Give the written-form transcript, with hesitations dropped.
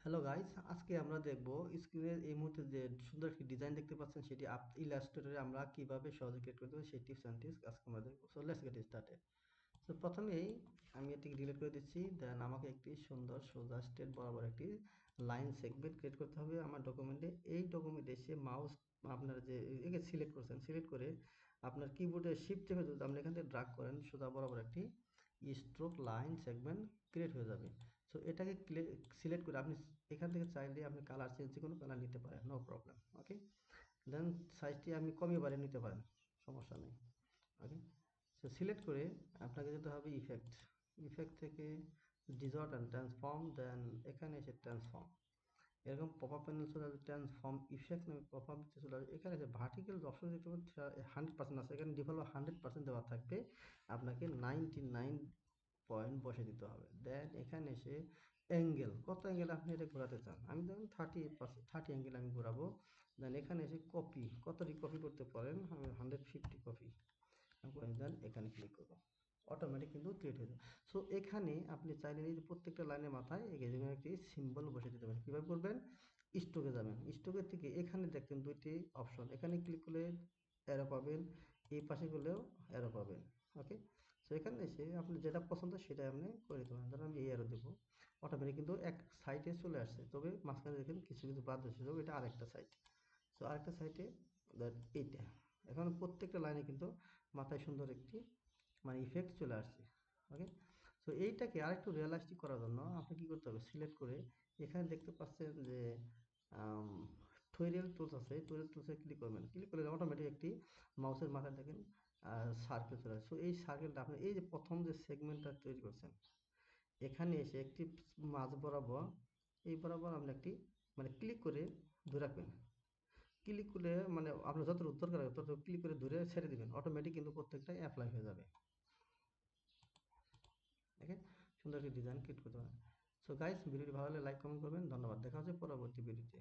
Hello guys, আজকে আমরা দেখব স্ক্রিনের এই মুহূর্তে যে সুন্দর একটি ডিজাইন দেখতে পাচ্ছেন সেটি ইলাস্ট্রেটরে আমরা কিভাবে সহজে ক্রিয়েট করতে পারি সেই টিপস অ্যান্ড ট্রিক্স আজকে আমরা দেখব। So let's get started. তো প্রথমেই আমি এটিকে ডিলিট করে দিচ্ছি। দেন আমাকে একটি সুন্দর সোজা স্ট্রেট বরাবর একটি লাইন সেগমেন্ট ক্রিয়েট করতে হবে আমার ডকুমেন্টে। এই ডকুমেন্টে এসে মাউস আপনার যে একে সিলেক্ট করছেন, সিলেক্ট করে আপনার কিবোর্ডে শিফট চেপে যদি আপনি এখান থেকে ড্রাগ করেন সোজা বরাবর একটি স্ট্রোক লাইন সেগমেন্ট ক্রিয়েট হয়ে যাবে। সো এটাকে সিলেক্ট করে আপনি এখান থেকে চাইলে আপনি কালার চেঞ্জ যে কোনো কালার নিতে পারেন, নো প্রবলেম। ওকে, দেন সাইজটি আপনি কমিয়ে বাড়িয়ে নিতে পারেন, সমস্যা নেই। ওকে, সো সিলেক্ট করে আপনাকে যেতে হবে ইফেক্ট। ইফেক্ট থেকে ডিজর্ট অ্যান্ড ট্রান্সফর্ম, দেন এখানে এসে ট্রান্সফর্ম। এরকম পপ আপ প্যানেল চলে আসবে, ট্রান্সফর্ম ইফেক্ট নামে পপ আপ চলে আসবে। এখানে যে ভার্টিক্যাল অপশন দেখতে পাচ্ছেন 100% আছে, এখানে ডিফল্ট 100% দেওয়া থাকবে, আপনাকে 99 পয়েন্ট বসে দিতে হবে। দেন এখানে এসে অ্যাঙ্গেল, কত অ্যাঙ্গেল আপনি এটা ঘোরাতে চান, আমি ধরুন 30 অ্যাঙ্গেল আমি ঘোরাবো। দেন এখানে এসে কপি, কতটি কপি করতে পারেন, আমি 150 কপি দেন এখানে ক্লিক করবো, অটোমেটিক কিন্তু ক্রিয়েট হয়ে যাবে। সো এখানে আপনি চাইলে এই যে প্রত্যেকটা লাইনের মাথায় এখানে একটি সিম্বল বসে দিতে পারেন। কীভাবে করবেন, স্ট্রোকে যাবেন, স্ট্রোকের থেকে এখানে দেখেন দুইটি অপশন, এখানে ক্লিক করলে অ্যারো পাবেন, এই পাশে করলেও অ্যারো পাবেন। ওকে, সো এখানে এসে আপনি যেটা পছন্দ সেটাই আপনি করে দিতে পারেন। ধরুন আমি এই অ্যারো দেবো, অটোমেটিক কিন্তু এক সাইটে চলে আসছে, তবে মাঝখানে দেখেন কিছু কিছু বাদ হচ্ছে, তবে এটা আরেকটা সাইট। সো আরেকটা সাইটে এইটা, এখন প্রত্যেকটা লাইনে কিন্তু মাথায় সুন্দর একটি মানে ইফেক্ট চলে আসছে। ওকে, সো এইটাকে আরেকটু রিয়েলিস্টিক করার জন্য আপনি কী করতে হবে, সিলেক্ট করে এখানে দেখতে পাচ্ছেন যে টোয়েরিয়াল টুলস আছে, টোয়েরিয়াল টুলসে ক্লিক করবেন, ক্লিক করলে অটোমেটিক একটি মাউসের মাথায় দেখেন সার্কেল চলে আসে। সো এই সার্কেলটা আপনি এই যে প্রথম যে সেগমেন্টটা তৈরি করছেন, এখানে এসে একটি মাঝ বরাবর, এই বরাবর আপনি একটি মানে ক্লিক করে ধরে রাখবেন। ক্লিক করলে মানে আপনার যতটুকু দরকার হবে তত ক্লিক করে ধরে ছেড়ে দিবেন, অটোমেটিক কিন্তু প্রত্যেকটাই অ্যাপ্লাই হয়ে যাবে। দেখেন সুন্দর একটি ডিজাইন ক্রিয়েট করতে পারেন। সো গাইস, ভিডিওটি ভালো লাগলে লাইক কমেন্ট করবেন। ধন্যবাদ, দেখা হচ্ছে পরবর্তী ভিডিওতে।